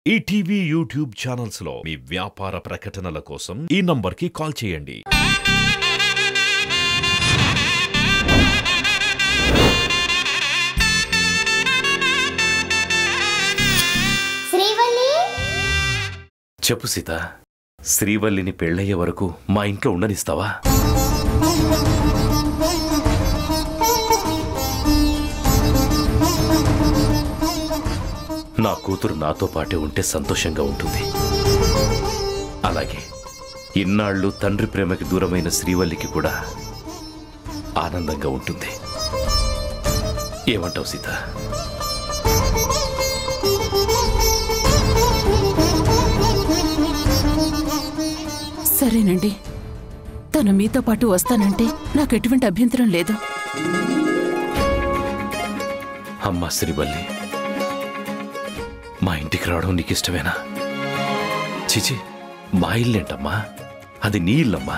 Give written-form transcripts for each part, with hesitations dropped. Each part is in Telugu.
ఈటీవీ యూట్యూబ్ ఛానల్స్ లో మీ వ్యాపార ప్రకటనల కోసం ఈ నంబర్కి కాల్ చేయండి. శ్రీవల్లి, చెప్పు సీత, శ్రీవల్లిని పెళ్ళయ్యే వరకు మా ఇంట్లో ఉండనిస్తావా? నా కూతురు నాతో పాటే ఉంటే సంతోషంగా ఉంటుంది. అలాగే ఇన్నాళ్ళు తండ్రి ప్రేమకి దూరమైన శ్రీవల్లికి కూడా ఆనందంగా ఉంటుంది. ఏమంటావు సీత? సరేనండి, తను మీతో పాటు వస్తానంటే నాకు ఎటువంటి అభ్యంతరం లేదు. అమ్మా శ్రీవల్లి, మా ఇంటికి రావడం నీకు ఇష్టమేనా? చిచి, మా ఇల్లేంటమ్మా, అది నీ ఇల్లమ్మా.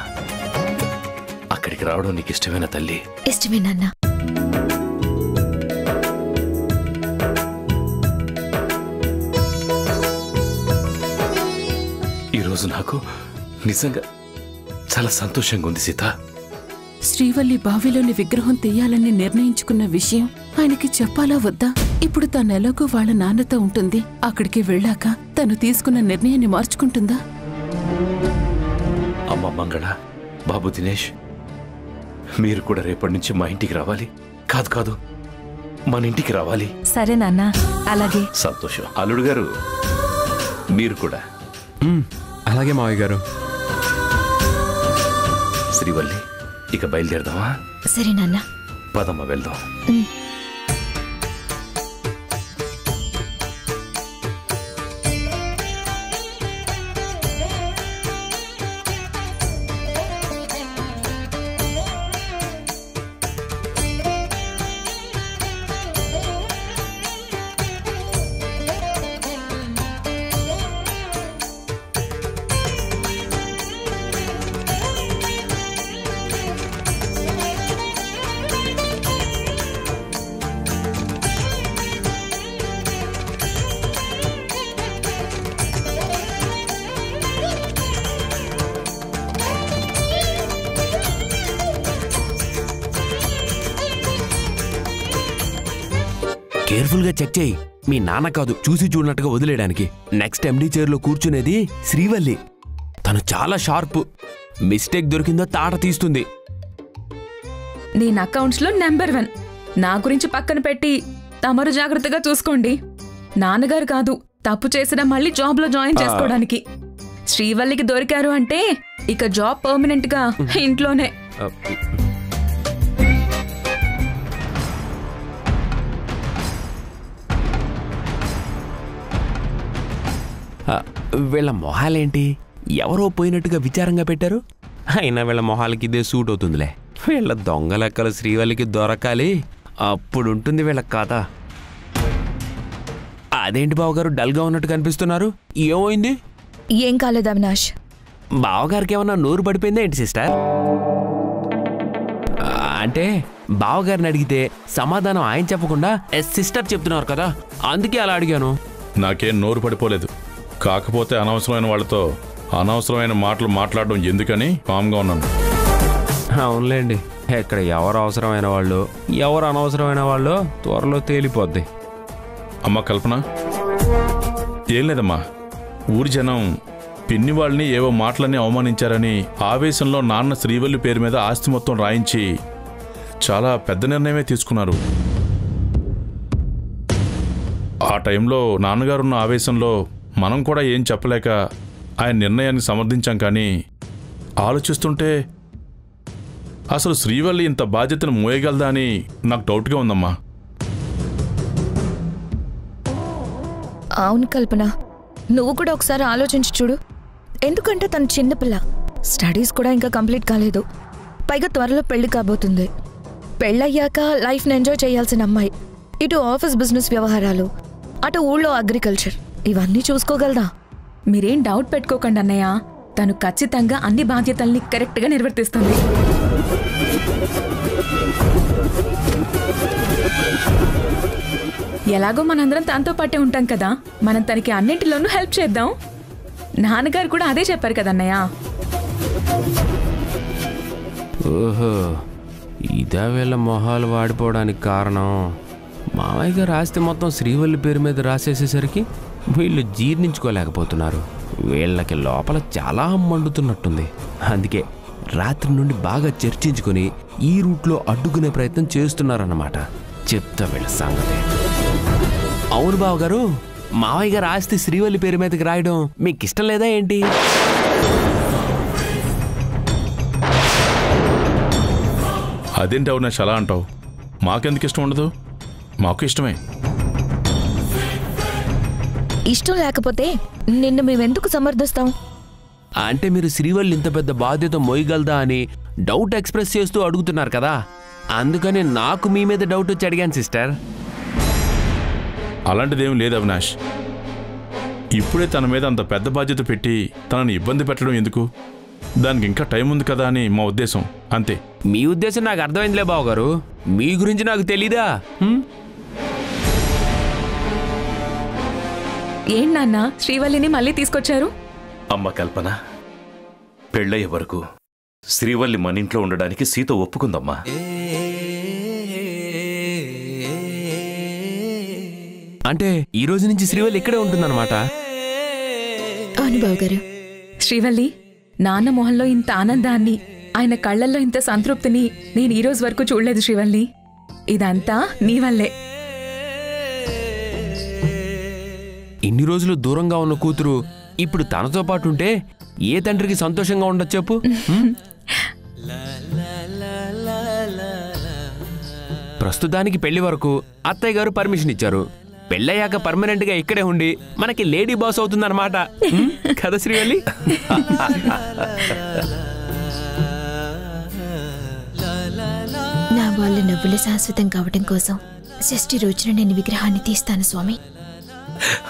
అక్కడికి రావడం నీకు ఇష్టమేనా తల్లి? ఇష్టమేనన్నా. ఈరోజు నాకు నిజంగా చాలా సంతోషంగా ఉంది సీత. శ్రీవల్లి బావిలోని విగ్రహం తీయాలని నిర్ణయించుకున్న విషయం ఆయనకి చెప్పాలా వద్దా? ఇప్పుడు తను ఎలాగో వాళ్ళ నాన్నతో ఉంటుంది. అక్కడికి వెళ్ళాక తను తీసుకున్న నిర్ణయాన్ని మార్చుకుంటుందా? అమ్మ మంగళ, బాబు దినేష్, మీరు కూడా రేపటి నుంచి మా ఇంటికి రావాలి. కాదు, మన ఇంటికి రావాలి. సరే నాన్న, అలాగే. సంతోషం. అల్లుడు గారు, మీరు కూడా. అలాగే మావయ్య గారు. శ్రీవల్లి, ఇక బయలుదేరదామా? సరే నాన్న. పదమ్మ, వెళ్దాం. కేర్ఫుల్ గా చెక్ చేయి. మీ నాన్న కాదు, చూసి చూడనట్టుగా వదిలేయడానికి. నెక్స్ట్ ఎండీ చైర్లో కూర్చునేది శ్రీవల్లి. తను చాలా షార్ప్. మిస్టేక్ దొరికిందో తాట తీస్తుంది. నేను అకౌంట్స్ లో నెంబర్ 1. నా గురించి పక్కన పెట్టి తమరు జాగ్రత్తగా చూసుకోండి. నాన్నగారు కాదు, తప్పు చేసిన మళ్ళీ జాబ్ లో జాయిన్ చేసుకోవడానికి. శ్రీవల్లికి దొరికారు అంటే ఇక జాబ్ పర్మనెంట్ గా ఇంట్లోనే. వీళ్ళ మొహాలేంటి ఎవరో పోయినట్టుగా విచారంగా పెట్టారు? అయినా వీళ్ళ మొహాలకి ఇదే సూట్ అవుతుందిలే. వీళ్ళ దొంగ లెక్కలు శ్రీవల్లికి దొరకాలి, అప్పుడుంటుంది వీళ్ళ కథ. అదేంటి బావగారు డల్గా ఉన్నట్టు కనిపిస్తున్నారు? ఏమైంది? ఏం కాలేదు అవినాష్. బావగారికి ఏమన్నా నోరు పడిపోయిందా ఏంటి సిస్టర్? అంటే బావగారిని అడిగితే సమాధానం ఆయన చెప్పకుండా సిస్టర్ చెప్తున్నారు కదా, అందుకే అలా అడిగాను. నాకేం నోరు పడిపోలేదు. కాకపోతే అనవసరమైన వాళ్ళతో అనవసరమైన మాటలు మాట్లాడడం ఎందుకని కామ్గా ఉన్నాను. అవునులేండి, ఇక్కడ ఎవరు అవసరమైన వాళ్ళు ఎవరు అనవసరమైన వాళ్ళు త్వరలో తేలిపోద్ది. అమ్మ కల్పన, ఏం లేదమ్మా, ఊరి జనం పిన్ని వాళ్ళని ఏవో మాటలని అవమానించారని ఆవేశంలో నాన్న శ్రీవల్లి పేరు మీద ఆస్తి మొత్తం రాయించి చాలా పెద్ద నిర్ణయమే తీసుకున్నారు. ఆ టైంలో నాన్నగారున్న ఆవేశంలో మనం కూడా ఏం చెప్పలేక ఆయన నిర్ణయాన్ని సమర్థించాం. కానీ ఆలోచిస్తుంటే అసలు శ్రీవల్లి ఇంత బాధ్యతను మోయగలదా అని నాకు డౌట్గా ఉందమ్మా. అవును కల్పన, నువ్వు కూడా ఒకసారి ఆలోచించి చూడు. ఎందుకంటే తను చిన్నపిల్ల, స్టడీస్ కూడా ఇంకా కంప్లీట్ కాలేదు. పైగా త్వరలో పెళ్లి కాబోతుంది. పెళ్ళయ్యాక లైఫ్ని ఎంజాయ్ చేయాల్సిన అమ్మాయి. ఇటు ఆఫీస్ బిజినెస్ వ్యవహారాలు, అటు ఊళ్ళో అగ్రికల్చర్, ఇవన్నీ చూసుకోగలదా? మీరేం డౌట్ పెట్టుకోకండి అన్నయ్య, తను ఖచ్చితంగా అన్ని బాధ్యతల్ని కరెక్ట్ గా నిర్వర్తిస్తుంది. ఎలాగో మనందరం తనతో పాటే ఉంటాం కదా, మనం తనకి అన్నింటిలోనూ హెల్ప్ చేద్దాం. నాన్నగారు కూడా అదే చెప్పారు కదన్నయ్య. ఓహో, ఇదే వీళ్ళ మొహాలు వాడిపోవడానికి కారణం. మామయ్య గారు ఆస్తి మొత్తం శ్రీవల్లి పేరు మీద రాసేసేసరికి వీళ్ళు జీర్ణించుకోలేకపోతున్నారు. వీళ్ళకి లోపల చాలా మండుతున్నట్టుంది. అందుకే రాత్రి నుండి బాగా చర్చించుకొని ఈ రూట్లో అడ్డుకునే ప్రయత్నం చేస్తున్నారన్నమాట. చెప్తా వీళ్ళ సంగతి. అవును బావగారు, మావయ్య గారు ఆస్తి శ్రీవల్లి పేరు మీదకి రాయడం మీకు ఇష్టం లేదా ఏంటి? అదేంటి అవినాష్ అలా అంటావు? మాకెందుకు ఇష్టం ఉండదు? మాకు ఇష్టమే. ఇష్టం లేకపోతే నిన్ను మేమెందుకు సమర్థిస్తాం? అంటే మీరు శ్రీవల్లి ఇంత పెద్ద బాధ్యత మోయగలదా అని డౌట్ ఎక్స్ప్రెస్ చేస్తూ అడుగుతున్నారు కదా, అందుకని నాకు మీ మీద డౌట్ వచ్చి అడిగాను సిస్టర్. అలాంటిదేం లేదు అవినాష్. ఇప్పుడే తన మీద అంత పెద్ద బాధ్యత పెట్టి తనని ఇబ్బంది పెట్టడం ఎందుకు? దానికి ఇంకా టైం ఉంది కదా అని మా ఉద్దేశం, అంతే. మీ ఉద్దేశం నాకు అర్థమైందిలే బావగారు, మీ గురించి నాకు తెలీదా? ఏంటి నాన్న శ్రీవల్లిని మళ్ళీ తీసుకొచ్చారు? అమ్మ కల్పన, పెళ్ళయ్యే వరకు శ్రీవల్లి మన ఇంట్లో ఉండడానికి సీత ఒప్పుకుందమ్మా. అంటే ఈ రోజు నుంచి శ్రీవల్లి ఇక్కడే ఉంటుందన్నమాట. అవును బావగారు. శ్రీవల్లి, నాన్న మొహంలో ఇంత ఆనందాన్ని, ఆయన కళ్ళల్లో ఇంత సంతృప్తిని నేను ఈ రోజు వరకు చూడలేదు శ్రీవల్లి. ఇదంతా నీ వల్లే. ఇన్ని రోజులు దూరంగా ఉన్న కూతురు ఇప్పుడు తనతో పాటు ఉంటే ఏ తండ్రికి సంతోషంగా ఉండదు చెప్పు? ప్రస్తుతానికి పెళ్లి వరకు అత్తయ్య గారు పర్మిషన్ ఇచ్చారు. పెళ్ళయ్యాక పర్మనెంట్ గా ఇక్కడే ఉండి మనకి లేడీ బాస్ అవుతుందన్నమాట కదా శ్రీవల్లి? నా వాళ్ళ నవ్వులు శాశ్వతం కావటం కోసం షష్ఠి రోజున నేను విగ్రహాన్ని తీస్తాను స్వామి.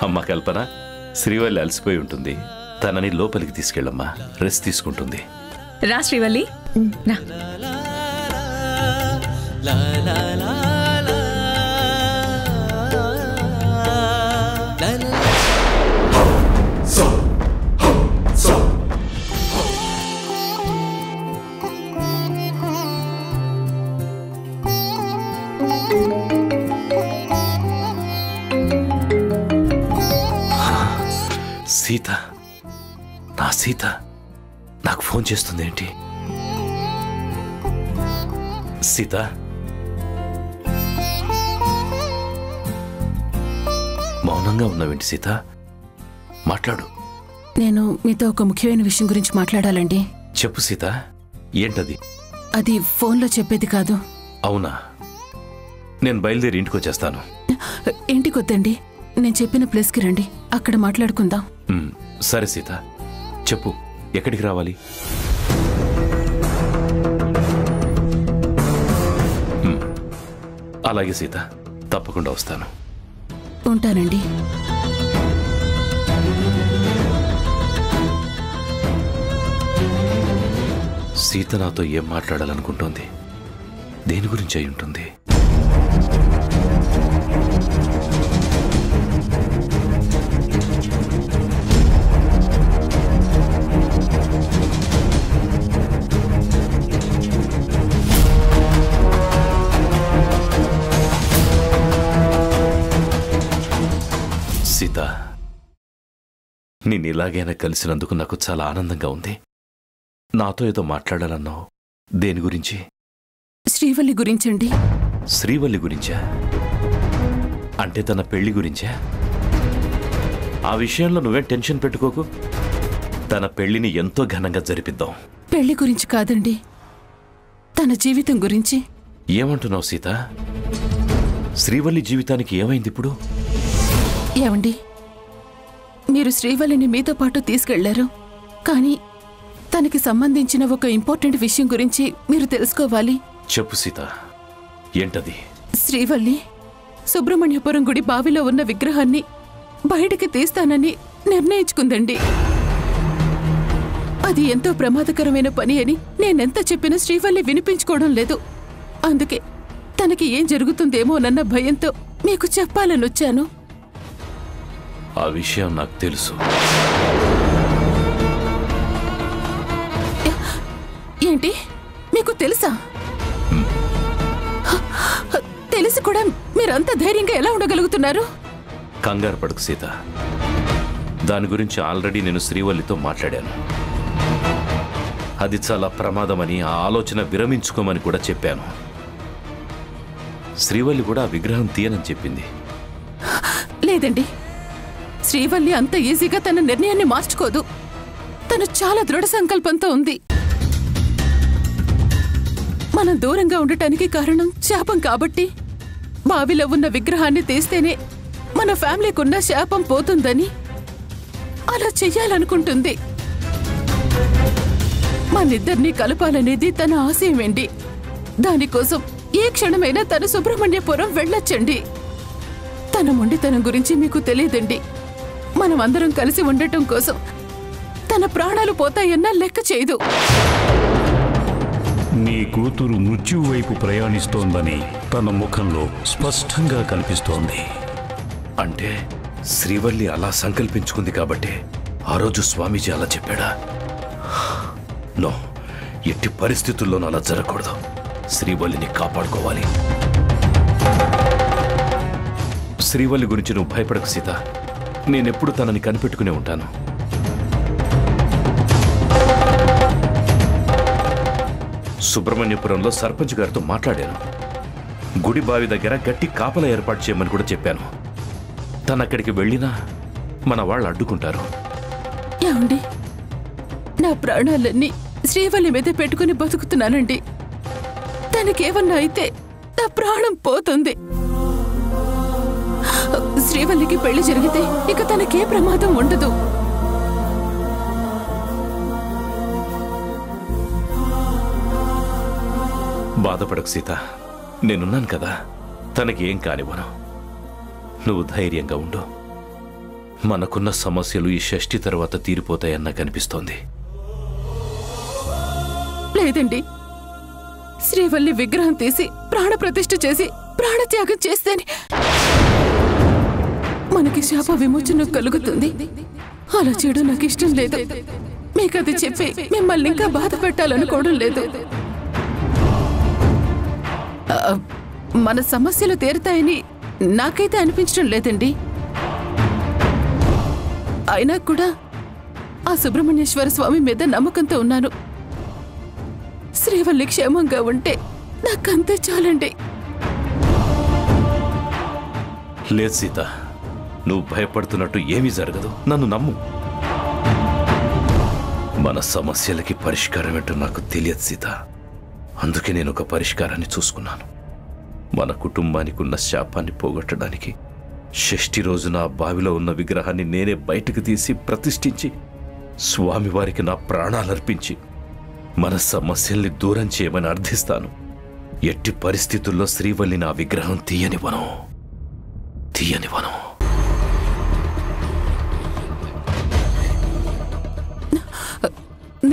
అమ్మ కల్పన, శ్రీవల్లి అలసిపోయి ఉంటుంది, తనని లోపలికి తీసుకెళ్ళమ్మా, రెస్ట్ తీసుకుంటుంది. రా శ్రీవల్లి, రా. సీత, నా సీత నాకు ఫోన్ చేస్తుంది ఏంటి? సీత, మౌనంగా ఉన్నావేంటి సీత? మాట్లాడు. నేను మీతో ఒక ముఖ్యమైన విషయం గురించి మాట్లాడాలండి. చెప్పు సీత, ఏంటది? అది ఫోన్లో చెప్పేది కాదు. అవునా? నేను బయలుదేరి ఇంటికి వచ్చేస్తాను. ఇంటికొద్దండి, నేను చెప్పిన ప్లేస్కి రండి, అక్కడ మాట్లాడుకుందాం. సరే సీత, చెప్పు, ఎక్కడికి రావాలి? అలాగే సీత, తప్పకుండా వస్తాను. ఉంటానండి. సీత నాతో ఏం మాట్లాడాలనుకుంటోంది? దేని గురించి అయి ఉంటుంది? సీత, నేను ఇలాగైనా కలిసినందుకు నాకు చాలా ఆనందంగా ఉంది. నాతో ఏదో మాట్లాడాలన్నావు, దేని గురించి? శ్రీవల్లి గురించండి. శ్రీవల్లి గురించా? అంటే తన పెళ్లి గురించా? ఆ విషయంలో నువ్వే టెన్షన్ పెట్టుకోకు, తన పెళ్లిని ఎంతో ఘనంగా జరిపిద్దాం. పెళ్లి గురించి కాదండి, తన జీవితం గురించి. ఏమంటున్నావు సీత? శ్రీవల్లి జీవితానికి ఏమైంది ఇప్పుడు? ఏమండి, మీరు శ్రీవల్లిని మీతో పాటు తీసుకెళ్లారు, కానీ తనకి సంబంధించిన ఒక ఇంపార్టెంట్ విషయం గురించి మీరు తెలుసుకోవాలి. చెప్పు సీత, ఏంటది? శ్రీవల్లి సుబ్రహ్మణ్యపురం గుడి బావిలో ఉన్న విగ్రహాన్ని బయటికి తీస్తానని నిర్ణయించుకుందండి. అది ఎంతో ప్రమాదకరమైన పని అని నేనెంత చెప్పినా శ్రీవల్లి వినిపించుకోవడం లేదు. అందుకే తనకి ఏం జరుగుతుందేమోనన్న భయంతో మీకు చెప్పాలని వచ్చాను. ఆ విషయం నాకు తెలుసు. ఏంటి, మీకు తెలుసా? తెలిసి కూడా మీరంత ధైర్యంగా ఎలా ఉండగలుగుతున్నారు? కంగారు పడకు సీత, దాని గురించి ఆల్రెడీ నేను శ్రీవల్లితో మాట్లాడాను. అది చాలా ప్రమాదమని, ఆ ఆలోచన విరమించుకోమని కూడా చెప్పాను. శ్రీవల్లి కూడా ఆ విగ్రహం తీయనని చెప్పింది. లేదండి, శ్రీవల్లి అంత ఈజీగా తన నిర్ణయాన్ని మార్చుకోదు. తను చాలా దృఢ సంకల్పంతో ఉంది. మనం దూరంగా ఉండటానికి కారణం శాపం కాబట్టి బావిలో ఉన్న విగ్రహాన్ని తీస్తేనే మన ఫ్యామిలీకున్న శాపం పోతుందని అలా చెయ్యాలనుకుంటుంది. మనిద్దరినీ కలపాలనేది తన ఆశయమేండి. దానికోసం ఏ క్షణమైనా తను సుబ్రహ్మణ్యపురం వెళ్ళొచ్చండి. తన మొండితనం గురించి మీకు తెలియదండి. మనం అందరం కలిసి ఉండటం కోసం తన ప్రాణాలు పోతాయన్నా లెక్క చేయదు. నీ కూతురు మృత్యువు వైపు ప్రయాణిస్తోందని తన ముఖంలో స్పష్టంగా కనిపిస్తోంది. అంటే శ్రీవల్లి అలా సంకల్పించుకుంది కాబట్టి ఆ రోజు స్వామీజీ అలా చెప్పాడా? నో, ఎట్టి పరిస్థితుల్లోనూ అలా జరగకూడదు. శ్రీవల్లిని కాపాడుకోవాలి. శ్రీవల్లి గురించి నువ్వు భయపడకు సీత, నేనెప్పుడు తనని కనిపెట్టుకునే ఉంటాను. సుబ్రహ్మణ్యపురంలో సర్పంచ్ గారితో మాట్లాడాను. గుడి బావి దగ్గర గట్టి కాపలా ఏర్పాటు చేయమని కూడా చెప్పాను. తనక్కడికి వెళ్ళినా మన వాళ్ళు అడ్డుకుంటారు. ఏమండి, నా ప్రాణాలన్నీ శ్రీవల్లి మీద పెట్టుకుని బతుకుతున్నానండి. తనకేమన్నా అయితే నా ప్రాణం పోతుంది. శ్రీవల్లికి పెళ్లి జరిగితే ఇక తనకే ప్రమాదం ఉండదు. బాధపడకు సీత, నేనున్నాను కదా, తనకి ఏం కానివ్వను. నువ్వు ధైర్యంగా ఉండు. మనకున్న సమస్యలు ఈ షష్ఠి తర్వాత తీరిపోతాయన్న కనిపిస్తోంది. లేదండి, శ్రీవల్లి విగ్రహం తీసి ప్రాణప్రతిష్ఠ చేసి ప్రాణత్యాగం చేస్తేనే మనకి శాప విమోచన కలుగుతుంది. అలా చేయడం నాకు ఇష్టం లేదు. మీకది చెప్పి మిమ్మల్ని ఇంకా బాధ పెట్టాలనుకోవడం లేదు. మన సమస్యలు తీరుతాయని నాకైతే అనిపించడం లేదండి. అయినా కూడా ఆ సుబ్రహ్మణ్యేశ్వర స్వామి మీద నమ్మకంతో ఉన్నాను. శ్రీవల్లి క్షేమంగా ఉంటే నాకంతే చాలండి. లేదు సీత, నువ్వు భయపడుతున్నట్టు ఏమీ జరగదు. నన్ను నమ్ము. మన సమస్యలకి పరిష్కారం ఏంటో నాకు తెలియదు సీత. అందుకే నేను ఒక పరిష్కారాన్ని చూసుకున్నాను. మన కుటుంబానికి ఉన్న శాపాన్ని పోగొట్టడానికి షష్ఠి రోజున ఆ బావిలో ఉన్న విగ్రహాన్ని నేనే బయటకు తీసి ప్రతిష్ఠించి స్వామివారికి నా ప్రాణాలర్పించి మన సమస్యల్ని దూరం చేయమని అర్థిస్తాను. ఎట్టి పరిస్థితుల్లో శ్రీవల్లి నా విగ్రహం తీయనివ్వను.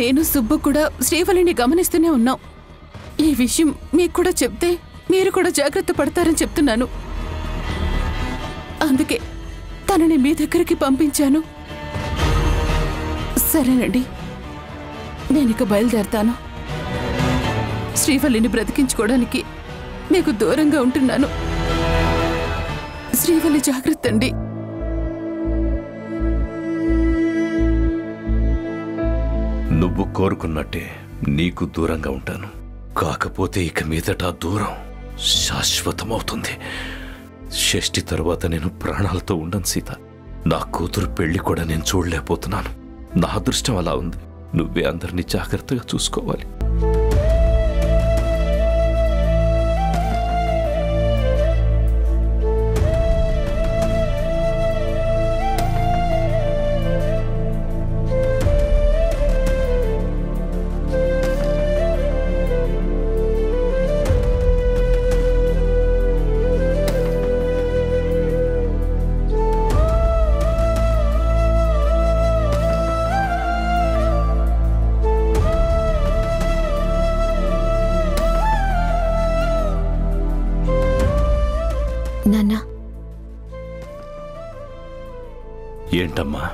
నేను సుబ్బు కూడా శ్రీవల్లిని గమనిస్తూనే ఉన్నాం. ఈ విషయం మీకు కూడా చెప్తే మీరు కూడా జాగ్రత్త పడతారని చెప్తున్నాను. అందుకే తనని మీ దగ్గరికి పంపించాను. సరేనండి, నేనిక బయలుదేరతాను. శ్రీవల్లిని బ్రతికించుకోవడానికి మీకు దూరంగా ఉంటున్నాను. శ్రీవల్లి జాగ్రత్త అండి. నువ్వు కోరుకున్నట్టే నీకు దూరంగా ఉంటాను. కాకపోతే ఇక మీదట దూరం శాశ్వతమవుతుంది. షష్ఠి తరువాత నేను ప్రాణాలతో ఉండను సీత. నా కూతురు పెళ్లి కూడా నేను చూడలేకపోతున్నాను. నా అదృష్టం అలా ఉంది. నువ్వే అందరినీ జాగ్రత్తగా చూసుకోవాలి. ఏంటమ్మా?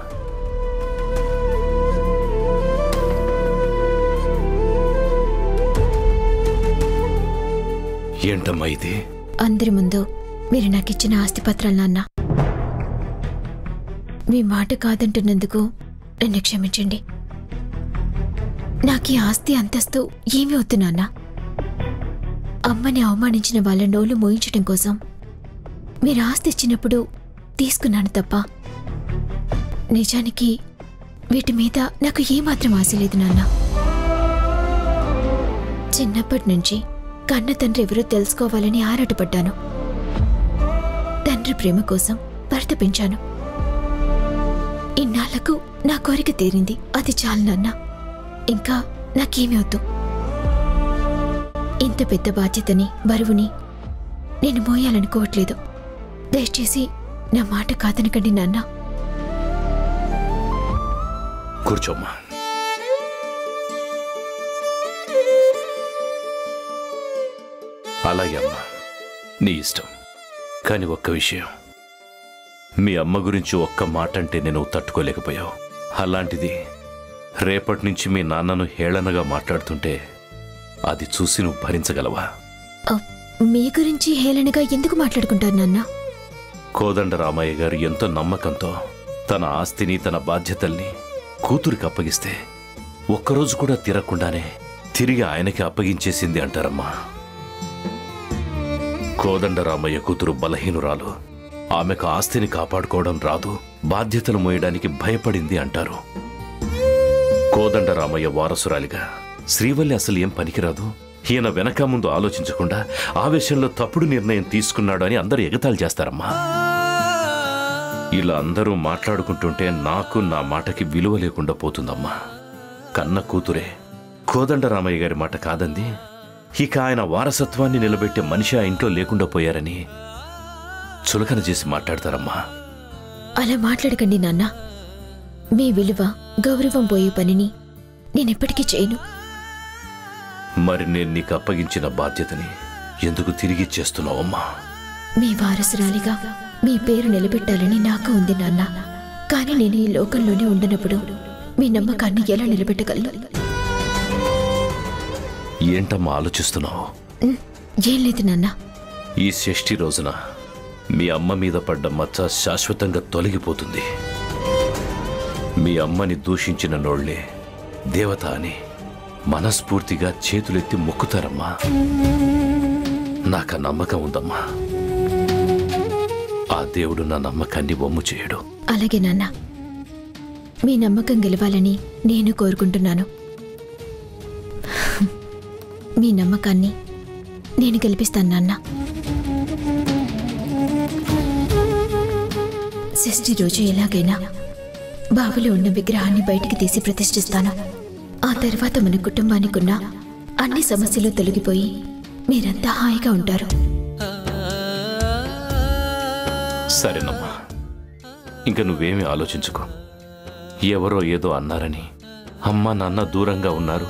ఏంటమ్మా ఇది? అందరి ముందు మీరు నాకిచ్చిన ఆస్తిపత్రాలు నాన్న. మీ మాట కాదంటున్నందుకు నన్ను క్షమించండి. నాకు ఈ ఆస్తి అంతస్తు ఏమీ వద్దు నాన్న. అమ్మని అవమానించిన వాళ్ళ నోళ్లు మోయించడం కోసం మీరు ఆస్తి ఇచ్చినప్పుడు తీసుకున్నాను తప్ప నిజానికి వీటి మీద నాకు ఏమాత్రం ఆశ లేదు నాన్న. చిన్నప్పటి నుంచి కన్న తండ్రి ఎవరో తెలుసుకోవాలని ఆరాటపడ్డాను. తండ్రి ప్రేమ కోసం భర్త పెంచాను. ఇన్నాళ్లకు నా కోరిక తీరింది. అది చాలు నాన్న. ఇంకా నాకేమీ వద్దు. ఇంత పెద్ద బాధ్యతని, బరువుని నేను మోయాలనుకోవట్లేదు. దయచేసి నా మాట కాదనకండి నాన్న. కూర్చోమ్మా. అలాగే అమ్మా, నీ ఇష్టం. కానీ ఒక్క విషయం, మీ అమ్మ గురించి ఒక్క మాట అంటే నేను తట్టుకోలేకపోయావు. అలాంటిది రేపటి నుంచి మీ నాన్నను హేళనగా మాట్లాడుతుంటే అది చూసి నువ్వు భరించగలవా? మీ గురించి హేళనగా ఎందుకు మాట్లాడుకుంటారు నాన్న? కోదండరామయ్య గారు ఎంతో నమ్మకంతో తన ఆస్తిని, తన బాధ్యతల్ని కూతురికి అప్పగిస్తే ఒక్కరోజు కూడా తిరగకుండానే తిరిగి ఆయనకి అప్పగించేసింది అంటారమ్మా. కోదండరామయ్య కూతురు బలహీనురాలు. ఆమెకు ఆస్తిని కాపాడుకోవడం రాదు, బాధ్యతలు మోయడానికి భయపడింది అంటారు. కోదండరామయ్య వారసురాలిగా శ్రీవల్లి అసలు ఏం పనికిరాదు, ఈయన వెనక ముందు ఆలోచించకుండా ఆవేశంలో తప్పుడు నిర్ణయం తీసుకున్నాడు అని అందరూ ఎగతాళి చేస్తారమ్మా. ఇలా అందరూ మాట్లాడుకుంటుంటే నాకు నా మాటకి విలువ లేకుండా పోతుందమ్మా. కన్న కూతురే కోదండరామయ్య గారి మాట కాదంది. ఇక ఆయన వారసత్వాన్ని నిలబెట్టే మనిషి ఆ ఇంట్లో లేకుండా పోయారని చులకన చేసి మాట్లాడతారమ్మా. అలా మాట్లాడకండి నాన్న. మీ విలువ, గౌరవం పోయే పనిని నేనెప్పటికీ చేయను. మరి నేను నీకు అప్పగించిన బాధ్యతని ఎందుకు తిరిగి చేస్తున్నావమ్మా? మీ వారసురాలిగా మీ పేరు నిలబెట్టాలని నాకు ఉంది నాన్న. కానీ నేను ఈ లోకంలోనే ఉండనప్పుడు మీ నమ్మకాన్ని ఎలా నిలబెట్టగలను? ఏంటమ్మా ఆలోచిస్తున్నావు? ఏం లేదు నాన్న. ఈ షష్ఠి రోజున మీ అమ్మ మీద పడ్డ మచ్చ శాశ్వతంగా తొలగిపోతుంది. మీ అమ్మని దూషించిన నోళ్లే దేవత అని మనస్ఫూర్తిగా చేతులెత్తి మొక్కుతారమ్మా. నాకు నమ్మకం ఉందమ్మా. ఆ దేవుడు నా నమ్మకాన్ని వమ్ము చేయడు. అలాగే నాన్న. మీ నమ్మకం గెలవాలని నేను కోరుకుంటున్నాను. మీ నమ్మకాన్ని నేను గెలిపిస్తాను నాన్న. షష్ఠి రోజు ఎలాగైనా బావిలో ఉన్న విగ్రహాన్ని బయటికి తీసి ప్రతిష్ఠిస్తాను. ఆ తర్వాత మన కుటుంబానికున్న అన్ని సమస్యలు తొలగిపోయి మీరంతా హాయిగా ఉంటారు. సరేనమ్మా, ఇంకా నువ్వేమీ ఆలోచించుకో. ఎవరో ఏదో అన్నారని అమ్మా నాన్న దూరంగా ఉన్నారు,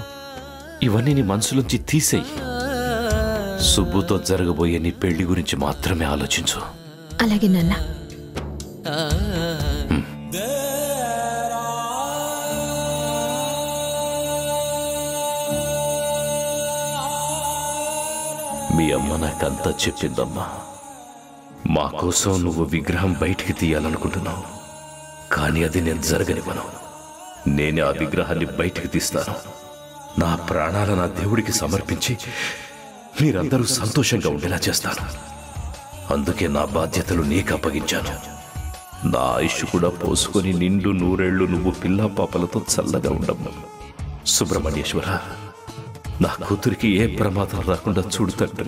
ఇవన్నీ నీ మనసులోంచి తీసేయి. సుబ్బుతో జరగబోయే నీ పెళ్లి గురించి మాత్రమే ఆలోచించు. అలాగే నాన్న. మీ అమ్మ నాకంతా చెప్పిందమ్మా. మా కోసం నువ్వు విగ్రహం బయటికి తీయాలనుకుంటున్నావు, కానీ అది నేను జరగనివ్వను. నేనే ఆ విగ్రహాన్ని బయటికి తీస్తాను. నా ప్రాణాలను నా దేవుడికి సమర్పించి మీరందరూ సంతోషంగా ఉండేలా చేస్తాను. అందుకే నా బాధ్యతలు నీకు అప్పగించాను. నా ఆయుష్ కూడా పోసుకొని నిండు నూరేళ్లు నువ్వు పిల్లా పాపలతో చల్లగా ఉండమ్మా. సుబ్రహ్మణ్యేశ్వర, నా కూతురికి ఏ ప్రమాదం రాకుండా చూడుతండి.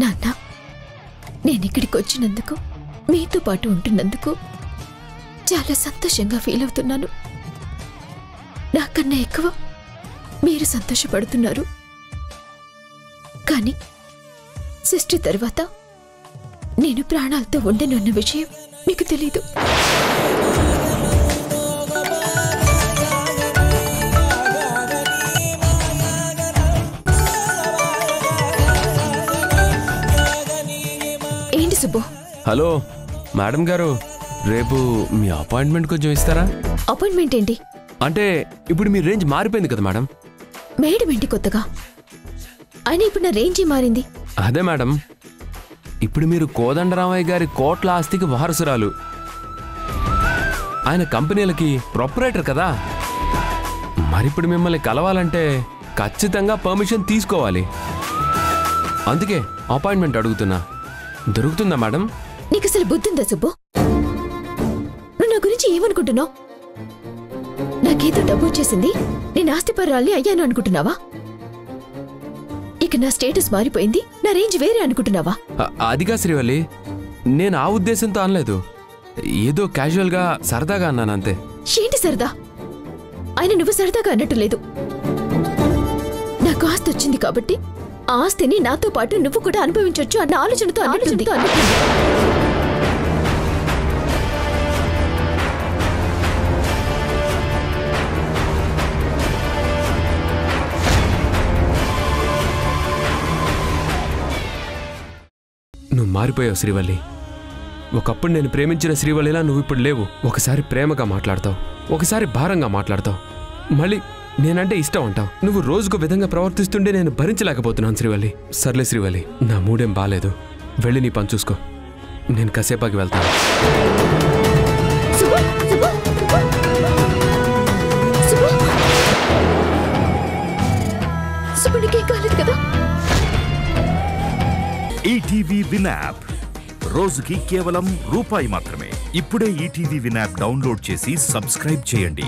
నాన్న, నేనిక్కడికి వచ్చినందుకు, మీతో పాటు ఉంటున్నందుకు చాలా సంతోషంగా ఫీల్ అవుతున్నాను. నాకన్నా ఎక్కువ మీరు సంతోషపడుతున్నారు. కానీ షష్ఠి తర్వాత నేను ప్రాణాలతో ఉండను అన్న విషయం మీకు తెలీదు. ఏంటి సుబ్బు? హలో మేడం గారు, రేపు మీ అపాయింట్మెంట్ కొంచెం ఇస్తారా? అపాయింట్మెంట్ ఏంటి? అంటే ఇప్పుడు మీ రేంజ్ మారిపోయింది కదా మేడం. మేడం ఏంటి కొత్తగా? అయినా ఇప్పుడు నా రేంజ్ మారింది. అదే మేడం, ఇప్పుడు మీరు కోదండరామయ్య గారి కోట్ల ఆస్తికి వారసురాలు. ఆయన కంపెనీలకి ప్రొపరేటర్ కదా. మరిప్పుడు మిమ్మల్ని కలవాలంటే ఖచ్చితంగా పర్మిషన్ తీసుకోవాలి. అందుకే అపాయింట్మెంట్ అడుగుతున్నా. దొరుకుతుందా మేడం? నీకు అసలు బుద్ధిందా సుబ్బు? నువ్వు నా గురించి ఏమనుకుంటున్నావు? నాకేదో డబ్బు వచ్చేసింది, నేను ఆస్తిపరురాల్ని అయ్యాను అనుకుంటున్నావా? ఇక నా స్టేటస్ మారిపోయింది, నా రేంజ్ వేరే అనుకుంటున్నావా? అదిగా శ్రీవల్లి, నేను ఆ ఉద్దేశంతో అనలేదు. ఏదో క్యాజువల్గా సరదాగా అన్నాను అంతే. ఏంటి సరదా? ఆయన నువ్వు సరదాగా అన్నట్టు లేదు. నాకు ఆస్తి వచ్చింది కాబట్టి ఆ ఆస్తిని నాతో పాటు నువ్వు కూడా అనుభవించొచ్చు అన్న ఆలోచనతో అన్నట్టుంది. నువ్వు మారిపోయావు శ్రీవల్లి. ఒకప్పుడు నేను ప్రేమించిన శ్రీవల్లిలా నువ్వు ఇప్పుడు లేవు. ఒకసారి ప్రేమగా మాట్లాడతావు, ఒకసారి భారంగా మాట్లాడతావు, మళ్ళీ నేనంటే ఇష్టం అంటావు. నువ్వు రోజుకు విధంగా ప్రవర్తిస్తుంటే నేను భరించలేకపోతున్నాను శ్రీవల్లి. సర్లే శ్రీవల్లి, నా మూడేం బాలేదు. వెళ్ళి నీ పని చూసుకో, నేను కాసేపాకి వెళ్తాను. ఈటీవీ విన్ యాప్ రోజుకి కేవలం రూపాయి మాత్రమే. ఇప్పుడే ఈటీవీ విన్ యాప్ డౌన్లోడ్ చేసి సబ్స్క్రైబ్ చేయండి.